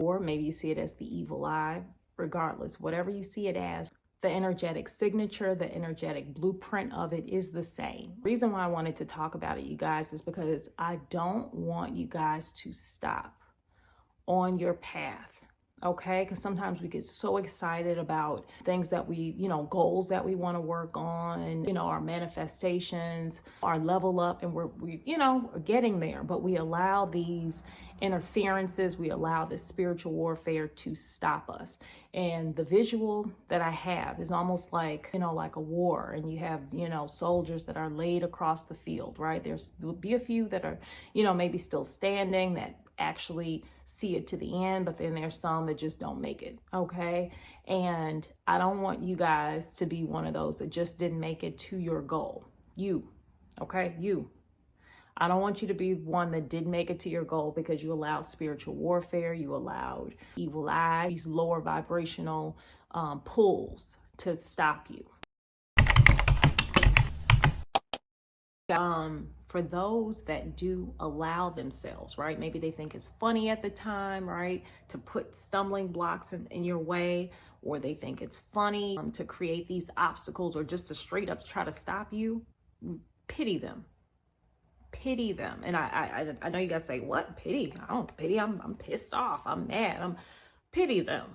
or maybe you see it as the evil eye. Regardless, whatever you see it as, the energetic signature, the energetic blueprint of it is the same. The reason why I wanted to talk about it, you guys, is because I don't want you guys to stop on your path. Okay, because sometimes we get so excited about things that we, goals that we want to work on, our manifestations, our level up, and we're getting there. But we allow these interferences, we allow this spiritual warfare to stop us. And the visual that I have is almost like, like a war, and you have, soldiers that are laid across the field, right? There'll be a few that are, maybe still standing, that actually see it to the end, but then there's some that just don't make it. Okay. And I don't want you guys to be one of those that just didn't make it to your goal. Okay. I don't want you to be one that didn't make it to your goal because you allowed spiritual warfare, you allowed evil eye, these lower vibrational pulls to stop you. For those that do allow themselves, right? Maybe they think it's funny at the time, right? To put stumbling blocks in your way, or they think it's funny to create these obstacles, or just to straight up try to stop you. Pity them. And I know you guys say, what? Pity? I don't pity. I'm pissed off. I'm mad. Pity them,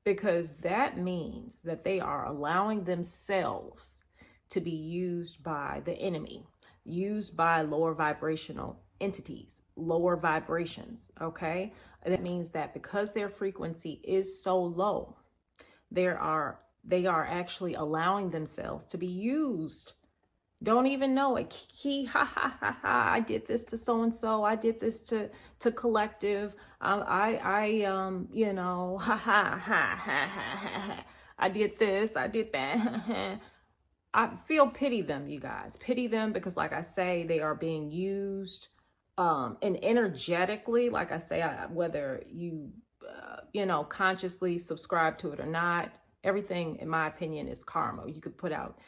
because that means that they are allowing themselves to be used by the enemy, used by lower vibrational entities, lower vibrations. Okay. That means that because their frequency is so low, they are actually allowing themselves to be used. Don't even know it. I did this to so-and-so. I did this to collective. I did this. I did that. I pity them, you guys. Pity them, because like I say, they are being used and energetically, like I say, whether you, consciously subscribe to it or not, everything, in my opinion, is karma. You could put out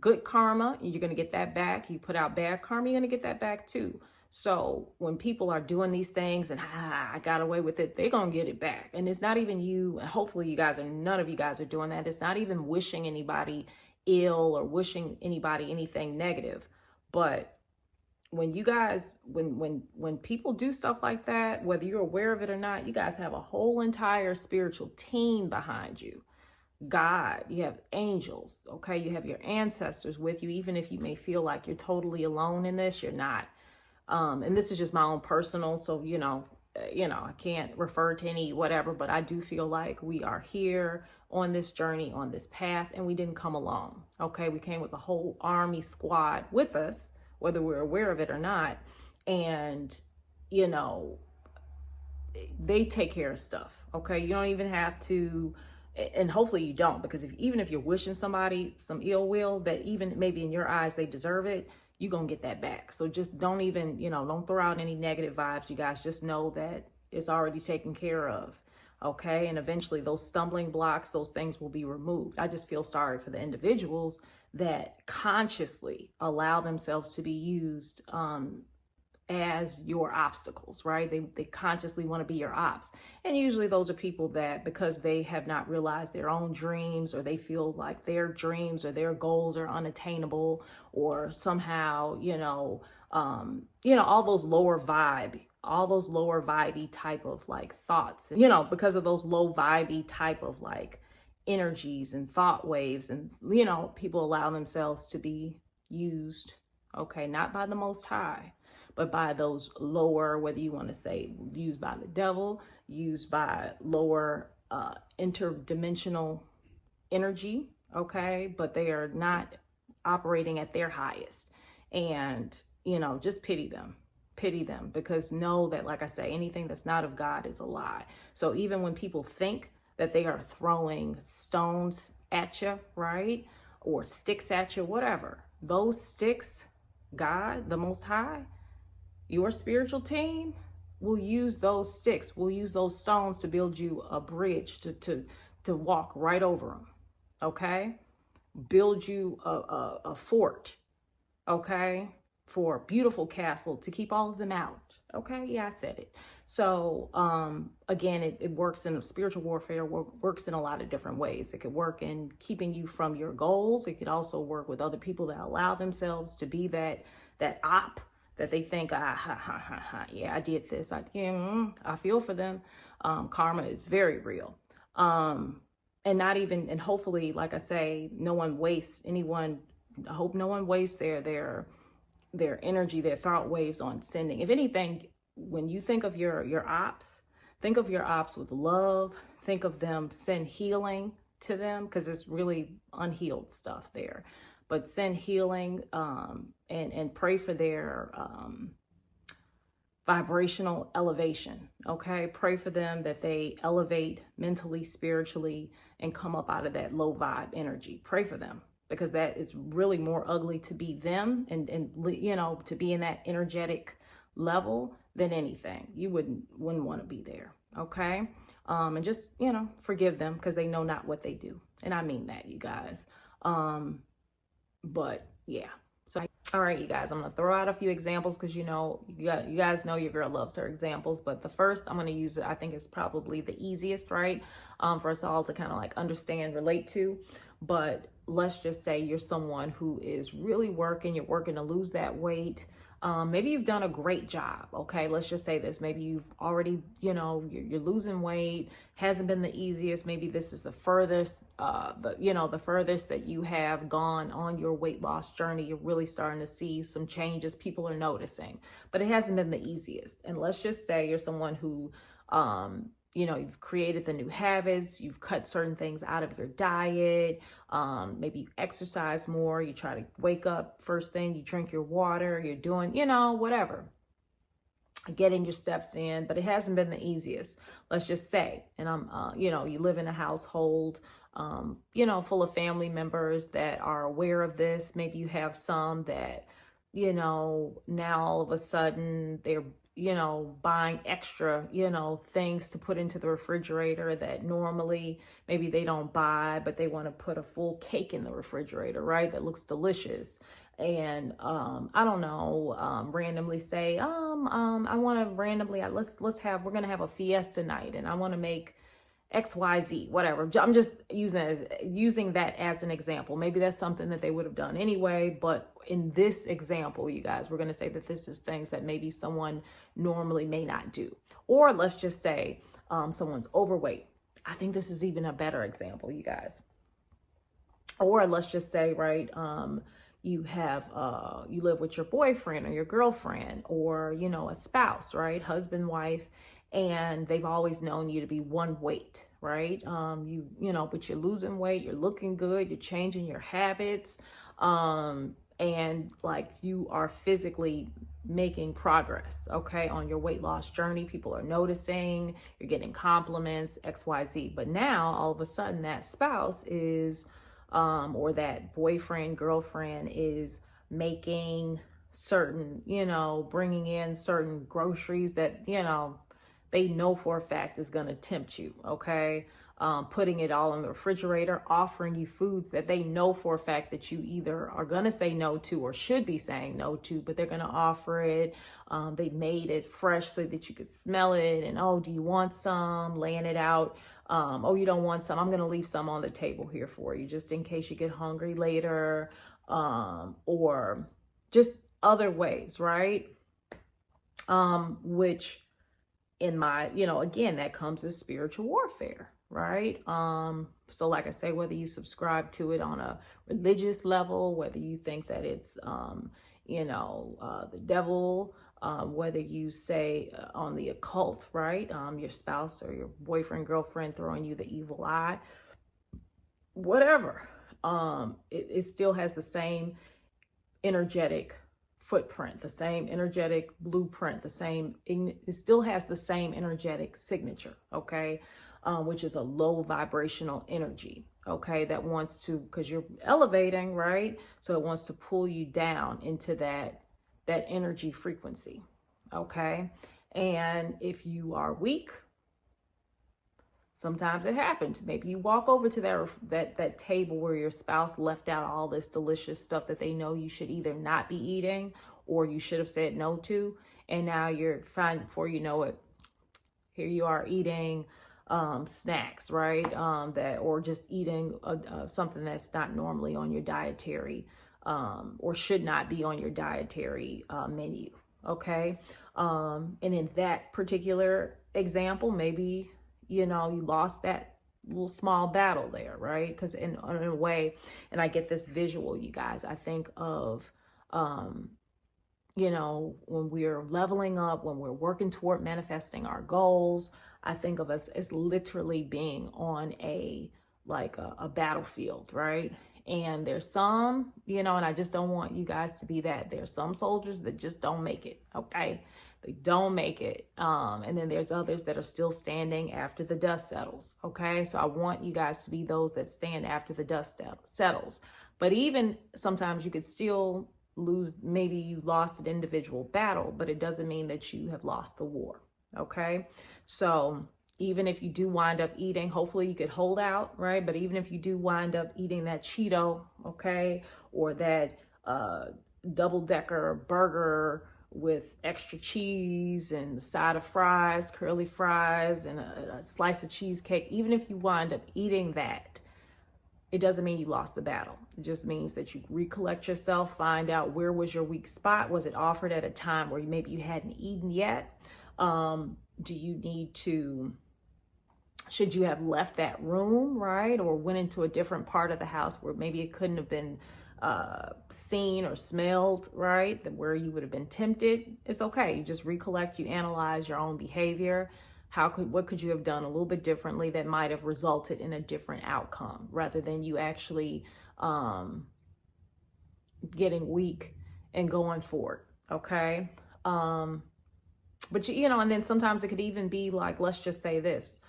good karma, you're going to get that back. You put out bad karma, you're going to get that back too. So when people are doing these things and I got away with it, they're going to get it back. And it's not even you. And hopefully none of you guys are doing that. It's not even wishing anybody ill or wishing anybody anything negative. But when you guys, when people do stuff like that, whether you're aware of it or not, you guys have a whole entire spiritual team behind you. God, you have angels, okay? You have your ancestors with you. Even if you may feel like you're totally alone in this, you're not. And this is just my own personal, so, I can't refer to any whatever, but I do feel like we are here on this journey, on this path, and we didn't come alone, okay? We came with a whole army squad with us, whether we're aware of it or not. And, they take care of stuff, okay? You don't even have to, and hopefully you don't, because even if you're wishing somebody some ill will, that even maybe in your eyes they deserve it, you're going to get that back. So just don't even, don't throw out any negative vibes. You guys just know that it's already taken care of. Okay. And eventually those stumbling blocks, those things will be removed. I just feel sorry for the individuals that consciously allow themselves to be used, as your obstacles, right? They consciously want to be your ops. And usually those are people that, because they have not realized their own dreams, or they feel like their dreams or their goals are unattainable, or somehow, all those lower vibey type of like thoughts, because of those low vibey type of like energies and thought waves, and, people allow themselves to be used, okay, not by the Most High, but by those lower, whether you want to say used by the devil, used by lower interdimensional energy, okay? But they are not operating at their highest. And, just pity them, because know that, like I say, anything that's not of God is a lie. So even when people think that they are throwing stones at you, right? Or sticks at you, whatever, those sticks, God, the Most High, your spiritual team will use those sticks, will use those stones to build you a bridge to walk right over them, okay? Build you a fort, okay? For a beautiful castle to keep all of them out, okay? Yeah, I said it. So again, it works in spiritual warfare, works in a lot of different ways. It could work in keeping you from your goals. It could also work with other people that allow themselves to be that op that they think, yeah, I did this. I feel for them. Karma is very real. And not even, and hopefully, like I say, no one wastes anyone. I hope no one wastes their energy, their thought waves on sending. If anything, when you think of your ops, think of your ops with love. Think of them, send healing to them, because it's really unhealed stuff there. But send healing, and pray for their vibrational elevation. Okay, pray for them that they elevate mentally, spiritually, and come up out of that low vibe energy. Pray for them, because that is really more ugly to be them and to be in that energetic level than anything. You wouldn't want to be there. Okay. And just, forgive them, because they know not what they do. And I mean that, you guys. But yeah. So, all right, you guys, I'm going to throw out a few examples, because, you guys know your girl loves her examples. But the first I'm going to use, I think, is probably the easiest, right? For us all to kind of like understand, relate to. But let's just say you're someone who is really you're working to lose that weight. Maybe you've done a great job. Okay, let's just say this. Maybe you've already, you're losing weight. Hasn't been the easiest. Maybe this is the furthest, the furthest that you have gone on your weight loss journey. You're really starting to see some changes. People are noticing, but it hasn't been the easiest. And let's just say you're someone who, you've created the new habits, you've cut certain things out of your diet, maybe you exercise more, you try to wake up first thing, you drink your water, you're doing, whatever, getting your steps in, but it hasn't been the easiest, let's just say. And you live in a household, full of family members that are aware of this. Maybe you have some that, now all of a sudden they're buying extra, things to put into the refrigerator that normally maybe they don't buy, but they want to put a full cake in the refrigerator, right? That looks delicious. And I don't know, randomly say, I want to randomly, we're going to have a fiesta night, and I want to make XYZ, whatever. I'm just using that as an example. Maybe that's something that they would have done anyway, but in this example, you guys, we're going to say that this is things that maybe someone normally may not do. Or let's just say someone's overweight. I think this is even a better example, you guys. Or let's just say, right, you live with your boyfriend or your girlfriend, or, a spouse, right? Husband, wife, and they've always known you to be one weight, right? But you're losing weight, you're looking good, you're changing your habits, and like you are physically making progress, okay, on your weight loss journey. People are noticing, you're getting compliments, XYZ. But now all of a sudden that spouse is, or that boyfriend, girlfriend is making certain, bringing in certain groceries that, they know for a fact is going to tempt you, okay? Putting it all in the refrigerator, offering you foods that they know for a fact that you either are going to say no to or should be saying no to, but they're going to offer it. They made it fresh so that you could smell it. And, oh, do you want some? Laying it out. Oh, you don't want some? I'm going to leave some on the table here for you, just in case you get hungry later, or just other ways, right? Which in my, again, that comes as spiritual warfare, right? So like I say, whether you subscribe to it on a religious level, whether you think that it's, the devil, whether you say on the occult, right? Your spouse or your boyfriend, girlfriend throwing you the evil eye, whatever. It still has the same energetic footprint, the same energetic blueprint, it still has the same energetic signature, okay? Which is a low vibrational energy, okay? That wants to, because you're elevating, right? So it wants to pull you down into that energy frequency, okay? And if you are weak, sometimes it happens. Maybe you walk over to that table where your spouse left out all this delicious stuff that they know you should either not be eating or you should have said no to. And now you're fine, before you know it, Here you are eating snacks, right? Or just eating something that's not normally on your dietary or should not be on your dietary menu. Okay. And in that particular example, maybe, you lost that little small battle there, right? Because in a way, and I get this visual, you guys, I think of, when we're leveling up, when we're working toward manifesting our goals, I think of us as literally being on a battlefield, right? And there's some, and I just don't want you guys to be that. There's some soldiers that just don't make it, okay? They don't make it. And then there's others that are still standing after the dust settles, okay? So I want you guys to be those that stand after the dust settles. But even sometimes you could still lose, maybe you lost an individual battle, but it doesn't mean that you have lost the war, okay? So even if you do wind up eating, hopefully you could hold out, right? But even if you do wind up eating that Cheeto, okay, or that double-decker burger with extra cheese and a side of fries, curly fries, and a slice of cheesecake, even if you wind up eating that, it doesn't mean you lost the battle. It just means that you recollect yourself, find out where was your weak spot. Was it offered at a time where maybe you hadn't eaten yet? Do you need to, should you have left that room, right? Or went into a different part of the house where maybe it couldn't have been seen or smelled, right? Where you would have been tempted. It's okay. You just recollect, you analyze your own behavior. What could you have done a little bit differently that might have resulted in a different outcome rather than you actually getting weak and going for it, okay? But and then sometimes it could even be like, let's just say this,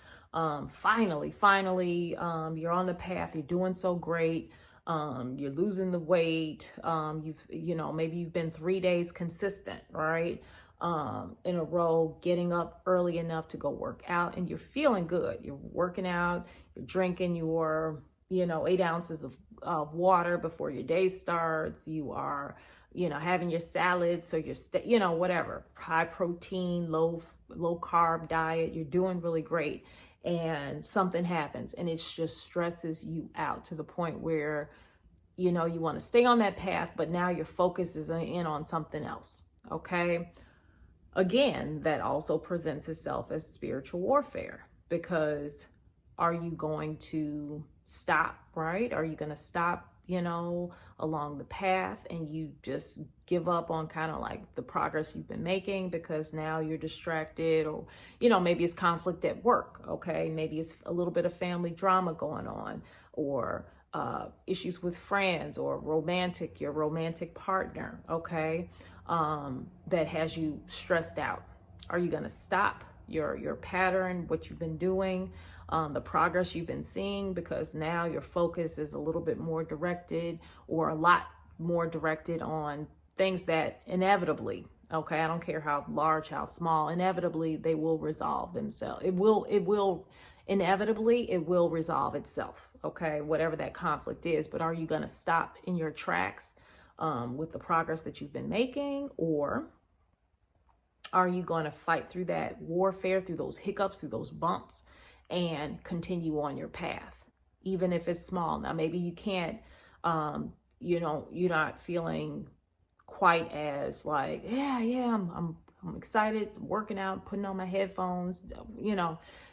finally, you're on the path, you're doing so great, you're losing the weight, maybe you've been 3 days consistent, right? In a row, getting up early enough to go work out, and you're feeling good. You're working out, you're drinking your, 8 ounces of water before your day starts. You are, having your salads. So you're, whatever, high protein, low carb diet. You're doing really great. And something happens and it just stresses you out to the point where, you want to stay on that path, but now your focus is in on something else. Okay. Again, that also presents itself as spiritual warfare, because are you going to stop, right? Are you going to stop, along the path and you just give up on kind of like the progress you've been making because now you're distracted, or, maybe it's conflict at work. Okay. Maybe it's a little bit of family drama going on, or issues with friends, or your romantic partner. Okay. That has you stressed out. Are you going to stop your pattern, what you've been doing, the progress you've been seeing, because now your focus is a little bit more directed, or a lot more directed on things that inevitably, okay, I don't care how large, how small, inevitably they will resolve themselves. It will resolve itself, okay, whatever that conflict is. But are you going to stop in your tracks with the progress that you've been making, or are you going to fight through that warfare, through those hiccups, through those bumps, and continue on your path, even if it's small? Now, maybe you can't, you're not feeling quite as like, I'm excited, working out, putting on my headphones,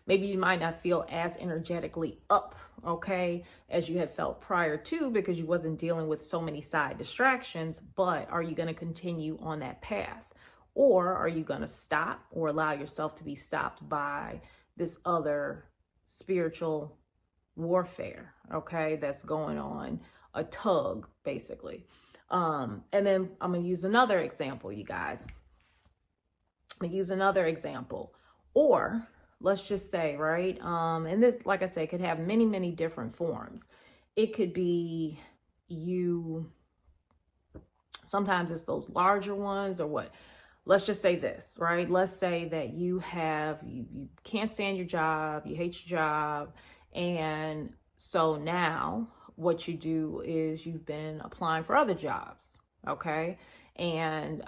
maybe you might not feel as energetically up, okay, as you had felt prior to, because you wasn't dealing with so many side distractions. But are you going to continue on that path? Or are you going to stop, or allow yourself to be stopped by this other spiritual warfare, okay, that's going on, a tug, basically. And then I'm going to use another example, you guys. I'm going to use another example. Or let's just say, right, and this, like I said, could have many, many different forms. It could be sometimes it's those larger ones, or what. Let's just say this, right? Let's say that you can't stand your job, you hate your job. And so now what you do is you've been applying for other jobs, okay? And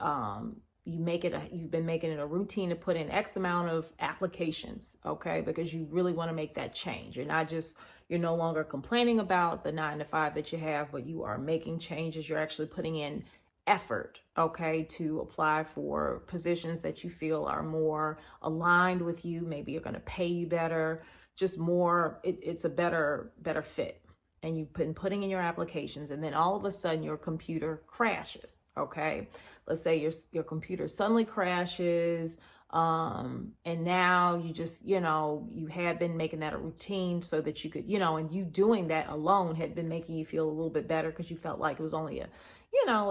you've been making it a routine to put in X amount of applications, okay? Because you really want to make that change. You're no longer complaining about the 9 to 5 that you have, but you are making changes. You're actually putting in effort, okay, to apply for positions that you feel are more aligned with you. Maybe you're going to pay you better, just more, it's a better fit. And you've been putting in your applications, and then all of a sudden your computer crashes, okay? Let's say your computer suddenly crashes, and now you just, you had been making that a routine so that you could, and you doing that alone had been making you feel a little bit better because you felt like it was only a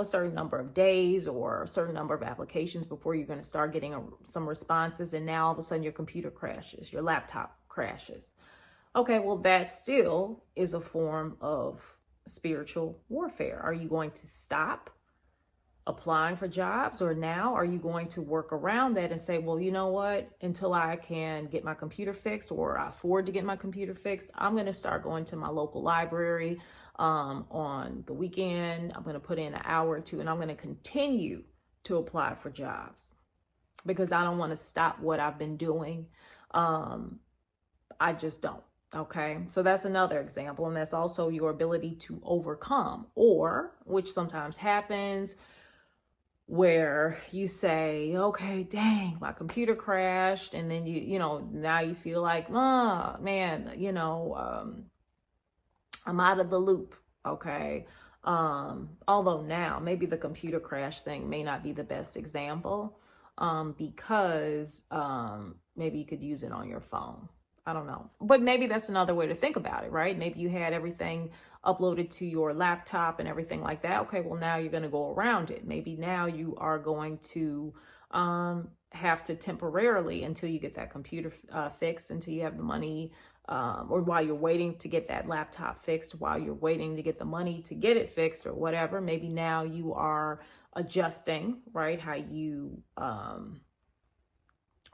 certain number of days or a certain number of applications before you're going to start getting some responses. And now all of a sudden your computer crashes, your laptop crashes. Okay, well, that still is a form of spiritual warfare. Are you going to stop applying for jobs, or now are you going to work around that and say, well, you know what, until I can get my computer fixed or I afford to get my computer fixed, I'm going to start going to my local library on the weekend. I'm going to put in an hour or two, and I'm going to continue to apply for jobs because I don't want to stop what I've been doing. I just don't. Okay, so that's another example. And that's also your ability to overcome, or which sometimes happens where you say, okay, dang, my computer crashed. And then now you feel like, oh man, I'm out of the loop. Okay. Although now maybe the computer crash thing may not be the best example, because maybe you could use it on your phone. I don't know. But maybe that's another way to think about it, right? Maybe you had everything uploaded to your laptop and everything like that. Okay, well, now you're going to go around it. Maybe now you are going to have to temporarily, until you get that computer fixed, until you have the money, or while you're waiting to get that laptop fixed, while you're waiting to get the money to get it fixed or whatever. Maybe now you are adjusting, right, how you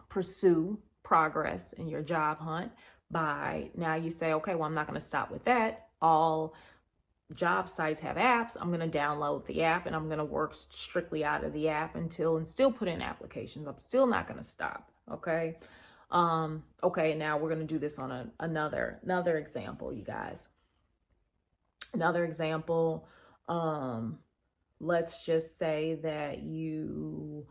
pursue progress in your job hunt. By now you say, okay, well, I'm not going to stop with that. All job sites have apps. I'm going to download the app and I'm going to work strictly out of the app and still put in applications. I'm still not going to stop. Okay. Okay. Now we're going to do this on another example, you guys. Another example. Let's just say that you,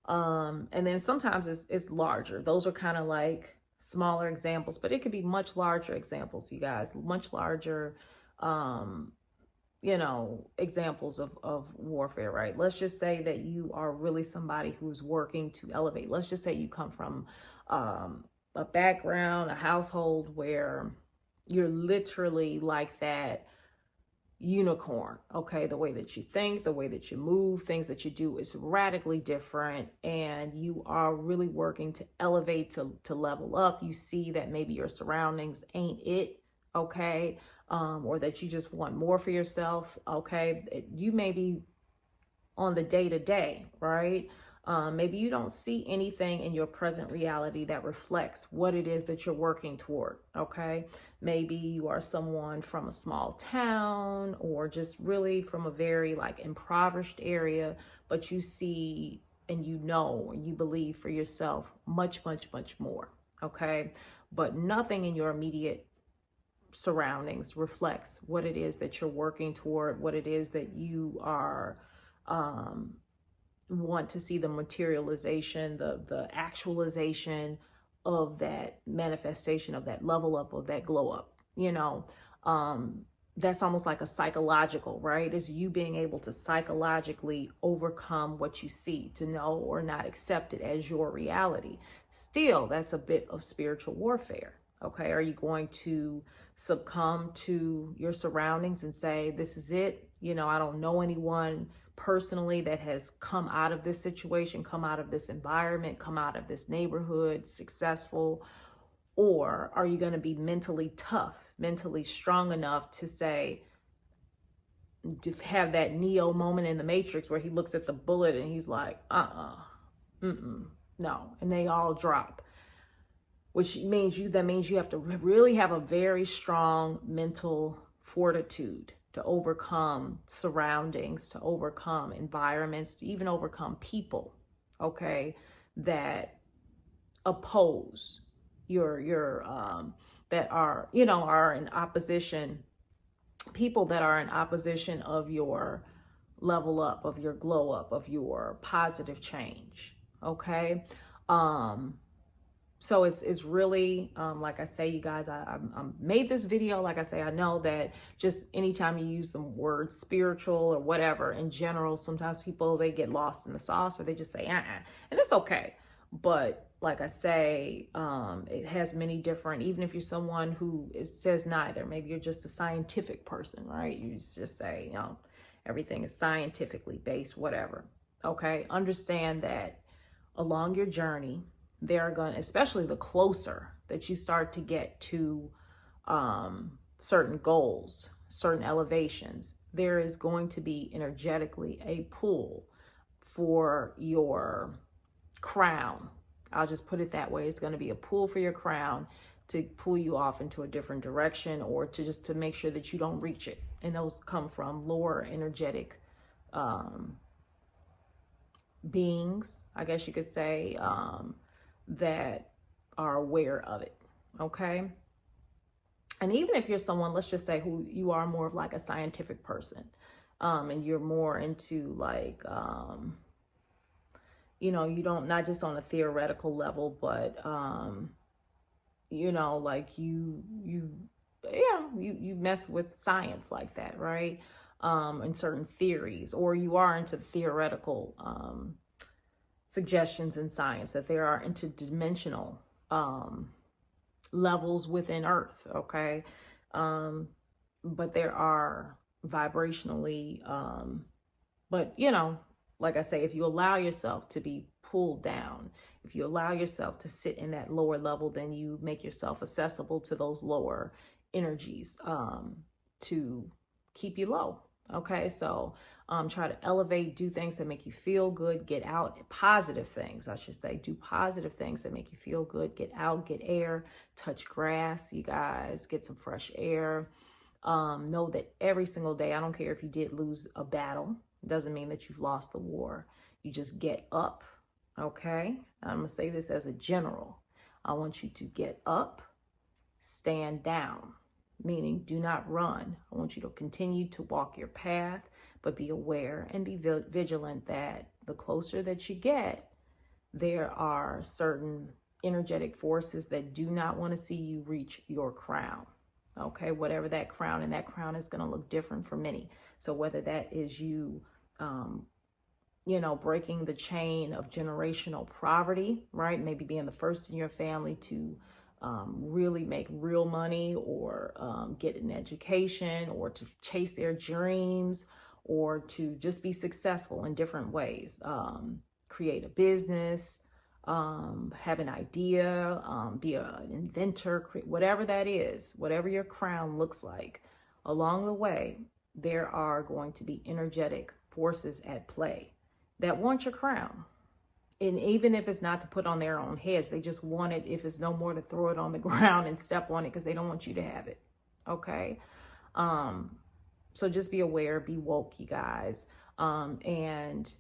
and then sometimes it's larger. Those are kind of like smaller examples, but it could be much larger examples, you guys, much larger, examples of warfare, right? Let's just say that you are really somebody who's working to elevate. Let's just say you come from a background, a household where you're literally like that unicorn, okay? The way that you think, the way that you move, things that you do is radically different, and you are really working to elevate, to level up. You see that maybe your surroundings ain't it, okay? Or that you just want more for yourself, okay? You may be on the day-to-day, right? Maybe you don't see anything in your present reality that reflects what it is that you're working toward, okay? Maybe you are someone from a small town or just really from a very impoverished area, but you see and you believe for yourself much, much, much more, okay? But nothing in your immediate surroundings reflects what it is that you're working toward, what it is that you are want to see, the materialization, the actualization of that manifestation, of that level up, of that glow up. That's almost like a psychological, right? Is you being able to psychologically overcome what you see, to know or not accept it as your reality. Still, that's a bit of spiritual warfare. Okay, are you going to succumb to your surroundings and say, this is it? I don't know anyone personally that has come out of this situation, come out of this environment, come out of this neighborhood successful? Or are you going to be mentally tough, mentally strong enough to say, to have that Neo moment in the Matrix where he looks at the bullet and he's like, no, and they all drop. Which means you have to really have a very strong mental fortitude to overcome surroundings, to overcome environments, to even overcome people, okay, that oppose your that are, you know, are in opposition, people that are in opposition of your level up, of your glow up, of your positive change. Okay. So it's really, like I say, you guys, I made this video. Like I say, I know that just anytime you use the word spiritual or whatever in general, sometimes people, they get lost in the sauce, or they just say, and it's okay. But like I say, it has many different, even if you're someone who says neither, maybe you're just a scientific person, right? You just say, you know, everything is scientifically based, whatever. Okay. Understand that along your journey, they're going to, especially the closer that you start to get to certain goals, certain elevations, there is going to be energetically a pull for your crown. I'll just put it that way. It's going to be a pull for your crown to pull you off into a different direction, or to just to make sure that you don't reach it. And those come from lower energetic beings, I guess you could say, that are aware of it. Okay. And even if you're someone, let's just say, who you are more of like a scientific person, and you're more into like, you know, you don't, not just on a theoretical level, but, you know, like you mess with science like that, right? And certain theories, or you are into theoretical, suggestions in science, that there are interdimensional levels within Earth, okay? But there are vibrationally, but you know, like I say, if you allow yourself to be pulled down, if you allow yourself to sit in that lower level, then you make yourself accessible to those lower energies, to keep you low. Okay, so try to elevate, do things that make you feel good, get out, positive things, I should say, do positive things that make you feel good, get out, get air, touch grass, you guys, get some fresh air. Know that every single day, I don't care if you did lose a battle, it doesn't mean that you've lost the war. You just get up, okay? I'm gonna say this as a general. I want you to get up, stand down, meaning do not run. I want you to continue to walk your path, but be aware and be vigilant that the closer that you get, there are certain energetic forces that do not want to see you reach your crown. Okay, whatever that crown, and that crown is going to look different for many. So whether that is you, you know, breaking the chain of generational poverty, right? Maybe being the first in your family to really make real money, or get an education, or to chase their dreams, or to just be successful in different ways. Create a business, have an idea, be an inventor, whatever that is, whatever your crown looks like. Along the way, there are going to be energetic forces at play that want your crown. And even if it's not to put on their own heads, they just want it, if it's no more, to throw it on the ground and step on it, because they don't want you to have it. Okay. So just be aware, be woke, you guys. And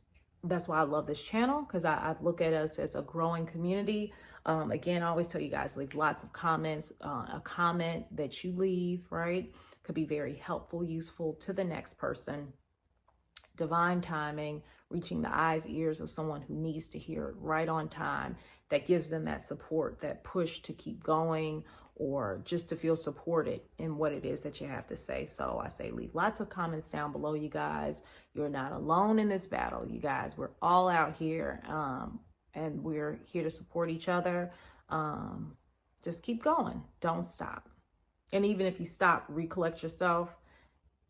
that's why I love this channel, because I look at us as a growing community. Again, I always tell you guys, leave lots of comments. A comment that you leave, right, could be very helpful, useful to the next person. Divine timing, reaching the eyes, ears of someone who needs to hear it right on time, that gives them that support, that push to keep going, or just to feel supported in what it is that you have to say. So I say leave lots of comments down below, you guys. You're not alone in this battle, you guys. We're all out here, and we're here to support each other. Just keep going. Don't stop. And even if you stop, recollect yourself.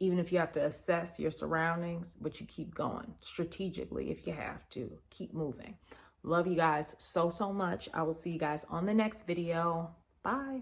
Even if you have to assess your surroundings, but you keep going strategically if you have to. Keep moving. Love you guys so, so much. I will see you guys on the next video. Bye.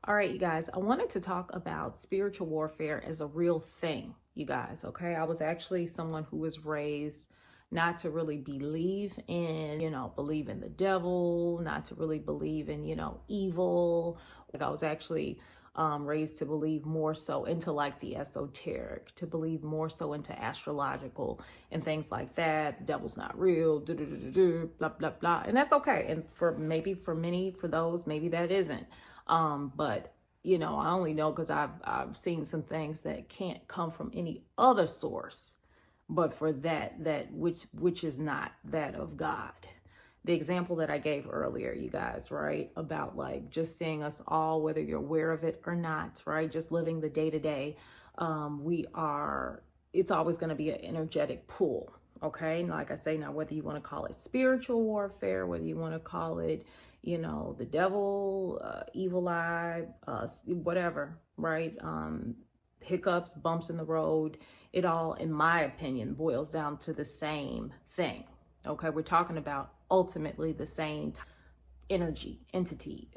All right, you guys, I wanted to talk about spiritual warfare as a real thing, you guys, okay? I was actually someone who was raised not to really believe in, believe in the devil, not to really believe in, evil. Like I was actually raised to believe more so into like the esoteric, to believe more so into astrological and things like that. The devil's not real, blah, blah, blah. And that's okay. And for many, for those, maybe that isn't. But I only know because I've seen some things that can't come from any other source, but for that which is not that of God. The example that I gave earlier, you guys, right? About like just seeing us all, whether you're aware of it or not, right? Just living the day to day. It's always going to be an energetic pull. Okay. And like I say, now, whether you want to call it spiritual warfare, whether you want to call it, the devil, evil eye, whatever, right? Hiccups, bumps in the road. It all, in my opinion, boils down to the same thing. Okay. We're talking about ultimately the same energy, entity,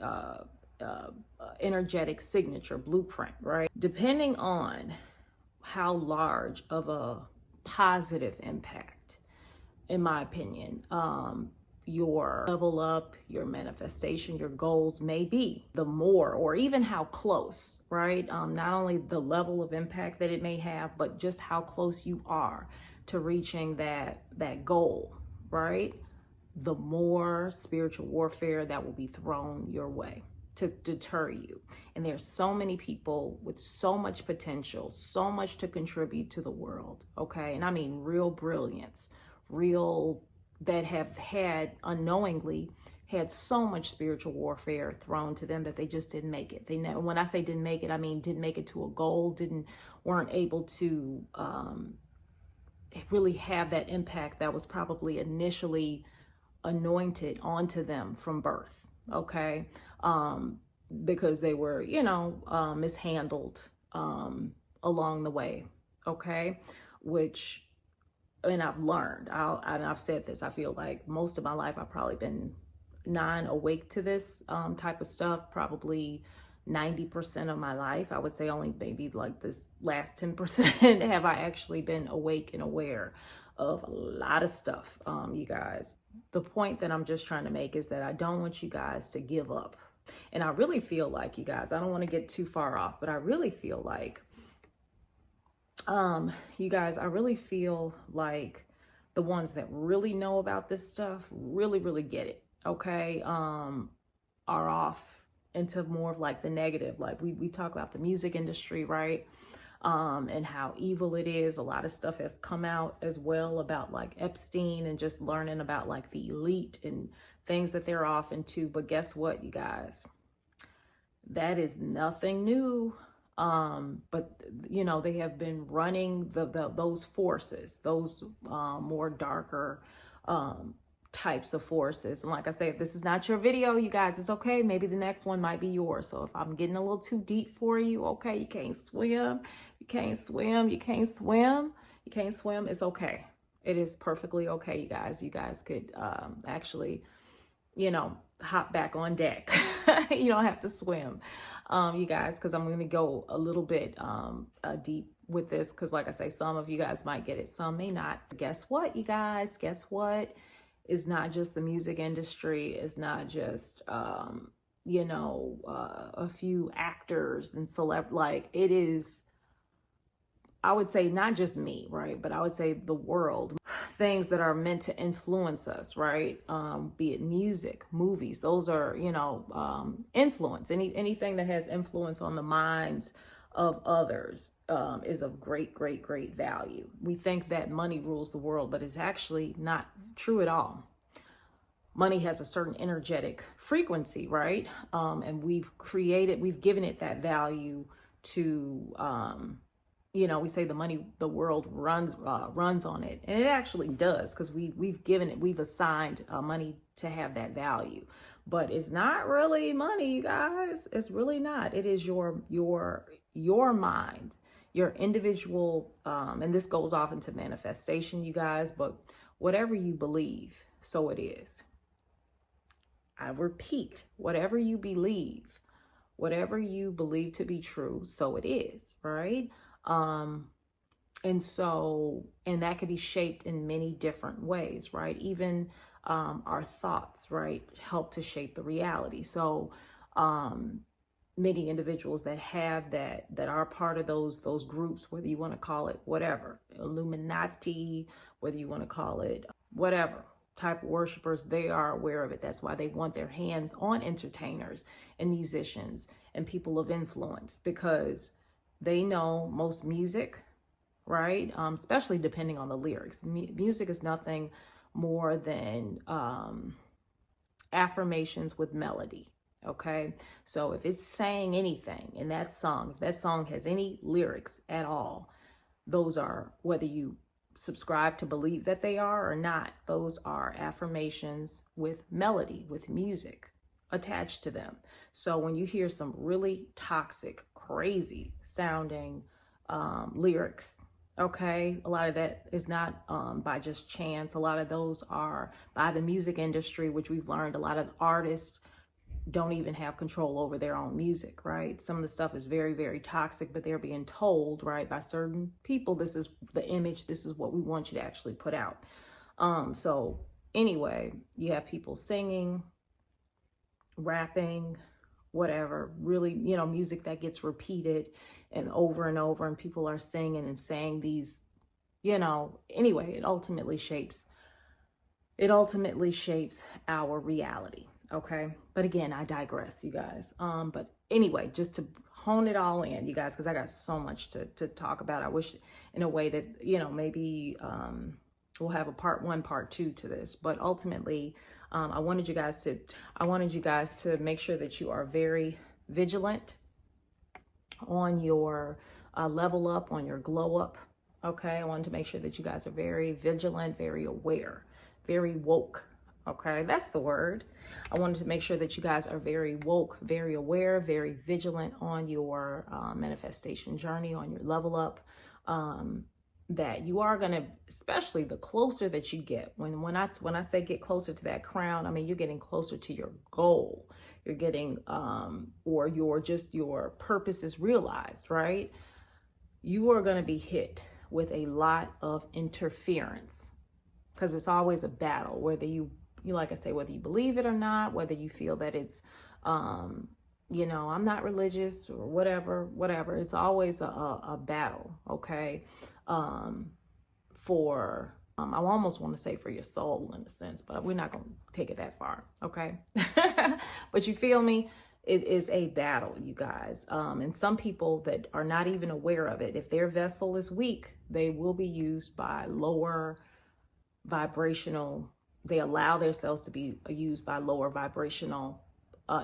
energetic signature, blueprint, right? Depending on how large of a positive impact, in my opinion, your level up, your manifestation, your goals may be, the more, or even how close, right? Not only the level of impact that it may have, but just how close you are to reaching that goal, right? The more spiritual warfare that will be thrown your way to deter you. And there's so many people with so much potential, so much to contribute to the world, okay? And I mean real brilliance, real that have had unknowingly had so much spiritual warfare thrown to them that they just didn't make it. When I say didn't make it, I mean didn't make it to a goal, weren't able to really have that impact that was probably initially anointed onto them from birth, okay? Because they were, mishandled along the way, okay? And I've learned, and I've said this, I feel like most of my life I've probably been non-awake to this type of stuff, probably 90% of my life. I would say only maybe like this last 10% have I actually been awake and aware of a lot of stuff, you guys. The point that I'm just trying to make is that I don't want you guys to give up. And I really feel like, you guys, I don't want to get too far off, but I really feel like, you guys, I really feel like the ones that really know about this stuff really, really get it, okay, are off into more of like the negative. Like we talk about the music industry, right? And how evil it is. A lot of stuff has come out as well about like Epstein and just learning about like the elite and things that they're off into. But guess what, you guys? That is nothing new. But they have been running those forces, those more darker types of forces. And like I say, if this is not your video, you guys, it's okay. Maybe the next one might be yours. So if I'm getting a little too deep for you, okay, you can't swim, you can't swim, you can't swim, you can't swim, it's okay. It is perfectly okay, you guys. You guys could actually, hop back on deck. You don't have to swim, you guys, because I'm going to go a little bit deep with this, because like I say, some of you guys might get it, some may not. Guess what, you guys? Guess what? It's not just the music industry. It's not just, a few actors and like it is, I would say not just me, right? But I would say the world, things that are meant to influence us, right? Be it music, movies, those are, influence. Anything that has influence on the minds of others is of great, great, great value. We think that money rules the world, but it's actually not true at all. Money has a certain energetic frequency, right? And we've given it that value to, we say the world runs on it, and it actually does, because we've assigned money to have that value. But it's not really money, you guys. It's really not. It is your mind, your individual, and this goes off into manifestation, you guys. But whatever you believe, so it is. I repeat, whatever you believe to be true, so it is, right? And so, and that could be shaped in many different ways, right? Even our thoughts, right, help to shape the reality. So many individuals that have that are part of those groups, whether you want to call it whatever, Illuminati, whether you want to call it whatever type of worshipers, they are aware of it. That's why they want their hands on entertainers and musicians and people of influence, because they know most music, right? Especially depending on the lyrics. Music is nothing more than affirmations with melody. Okay, so if it's saying anything in that song, if that song has any lyrics at all, those are, whether you subscribe to believe that they are or not, those are affirmations with melody, with music attached to them. So when you hear some really toxic, crazy sounding lyrics, okay, a lot of that is not by just chance. A lot of those are by the music industry, which we've learned a lot of artists don't even have control over their own music, right? Some of the stuff is very, very toxic, but they're being told, right, by certain people, this is the image, this is what we want you to actually put out. So anyway, you have people singing, rapping, whatever, really, you know, music that gets repeated and over, and people are singing and saying these, you know, anyway, it ultimately shapes our reality. Okay. But again, I digress, you guys. But anyway, just to hone it all in, you guys, because I got so much to talk about. I wish in a way that, you know, maybe we'll have a part 1, part 2 to this. But ultimately, I wanted you guys to make sure that you are very vigilant on your level up, on your glow up. Okay. I wanted to make sure that you guys are very vigilant, very aware, very woke. Okay, that's the word. I wanted to make sure that you guys are very woke, very aware, very vigilant on your manifestation journey, on your level up. That you are gonna, especially the closer that you get. When I say get closer to that crown, I mean you're getting closer to your goal. You're getting, or your purpose is realized, right? You are gonna be hit with a lot of interference, because it's always a battle, whether you like I say, whether you believe it or not, whether you feel that it's, you know, I'm not religious or whatever, it's always a battle, okay? I almost want to say for your soul in a sense, but we're not going to take it that far, okay? But you feel me? It is a battle, you guys. And some people that are not even aware of it, if their vessel is weak, they will be used by lower vibrational, they allow themselves to be used by lower vibrational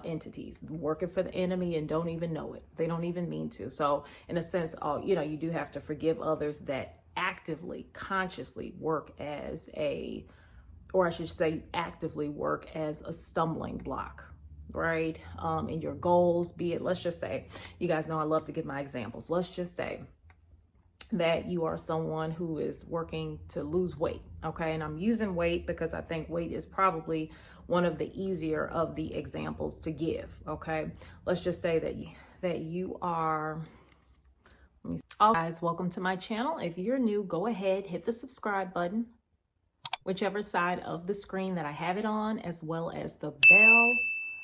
entities working for the enemy and don't even know it. They don't even mean to. So in a sense, you know, you do have to forgive others that actively, consciously work as actively work as a stumbling block, right? In your goals, be it, let's just say, you guys know I love to give my examples. Let's just say that you are someone who is working to lose weight, okay? And I'm using weight because I think weight is probably one of the easier of the examples to give, okay? Let's just say that you are, guys, welcome to my channel. If you're new, go ahead, hit the subscribe button, whichever side of the screen that I have it on, as well as the bell.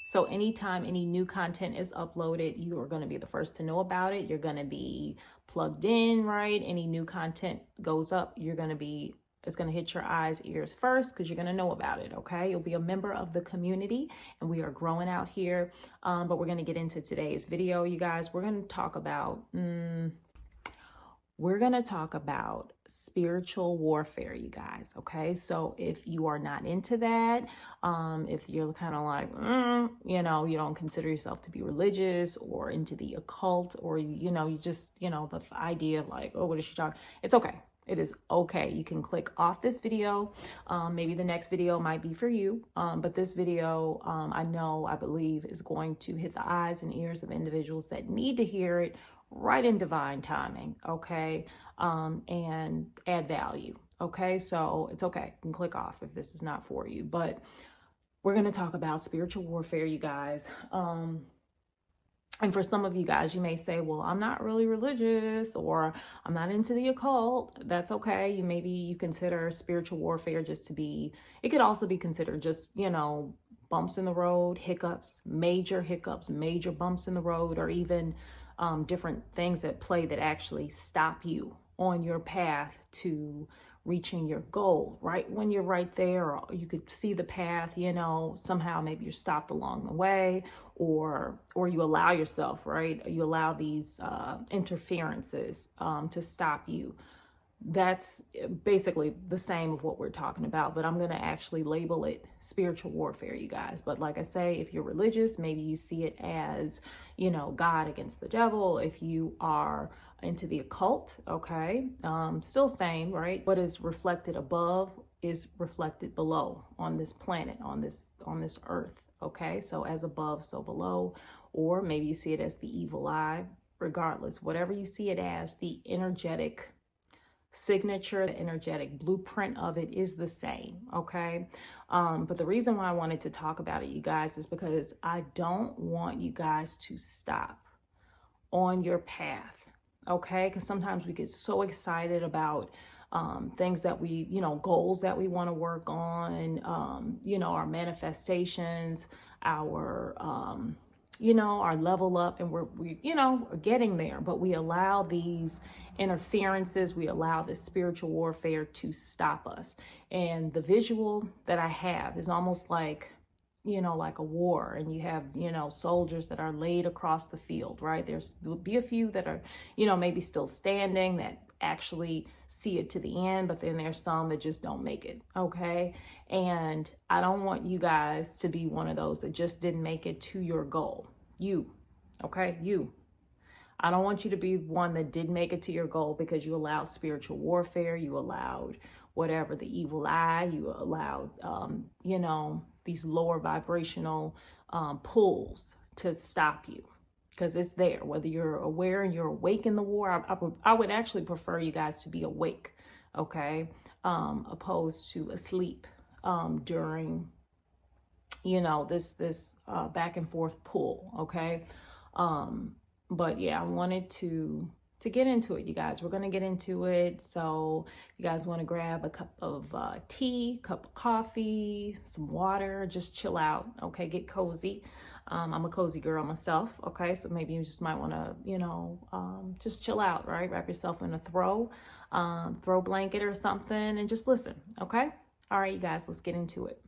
So anytime any new content is uploaded, you are going to be the first to know about it. You're going to be plugged in, right? Any new content goes up, it's going to hit your eyes, ears first, because you're going to know about it, okay? You'll be a member of the community, and we are growing out here. But we're going to get into today's video, you guys. We're going to talk about spiritual warfare, you guys, okay? So if you are not into that, if you're kind of like, you know, you don't consider yourself to be religious or into the occult, or, you know, you just, you know, the idea of like, oh, what is she talking? It's okay. It is okay. You can click off this video. Maybe the next video might be for you. But this video, I believe is going to hit the eyes and ears of individuals that need to hear it right in divine timing, okay? And add value, okay? So it's okay. You can click off if this is not for you. But we're going to talk about spiritual warfare, you guys. And for some of you guys, you may say, well, I'm not really religious, or I'm not into the occult. That's okay. Maybe you consider spiritual warfare just to be, it could also be considered just, bumps in the road, hiccups, major bumps in the road, or even different things at play that actually stop you on your path to reaching your goal. Right when you're right there, or you could see the path, somehow maybe you're stopped along the way, or you allow yourself, right? You allow these interferences to stop you. That's basically the same of what we're talking about, but I'm going to actually label it spiritual warfare, you guys. But like I say, if you're religious, maybe you see it as, God against the devil. If you are into the occult, okay, still same, right? What is reflected above is reflected below on this planet, on this earth, okay? So as above, so below. Or maybe you see it as the evil eye. Regardless, whatever you see it as, the energetic signature, the energetic blueprint of it is the same, okay? But the reason why I wanted to talk about it, you guys, is because I don't want you guys to stop on your path, okay? Because sometimes we get so excited about things that we, goals that we want to work on, our manifestations, our level up, and we're getting there, but we allow these interferences, we allow this spiritual warfare to stop us. And the visual that I have is almost like, like a war, and you have, soldiers that are laid across the field, right? There'll be a few that are, maybe still standing, that actually see it to the end, but then there's some that just don't make it, okay? And I don't want you guys to be one of those that just didn't make it to your goal. Okay? I don't want you to be one that didn't make it to your goal because you allowed spiritual warfare, you allowed whatever, the evil eye, you allowed, these lower vibrational pulls to stop you. Because it's there, whether you're aware and you're awake in the war. I would actually prefer you guys to be awake, okay, opposed to asleep during, this back and forth pull, okay. But yeah, I wanted to get into it, you guys. We're going to get into it. So if you guys want to grab a cup of tea, cup of coffee, some water, just chill out, okay? Get cozy. I'm a cozy girl myself, okay? So maybe you just might want to, just chill out, right? Wrap yourself in a throw blanket or something and just listen, okay? All right, you guys, let's get into it.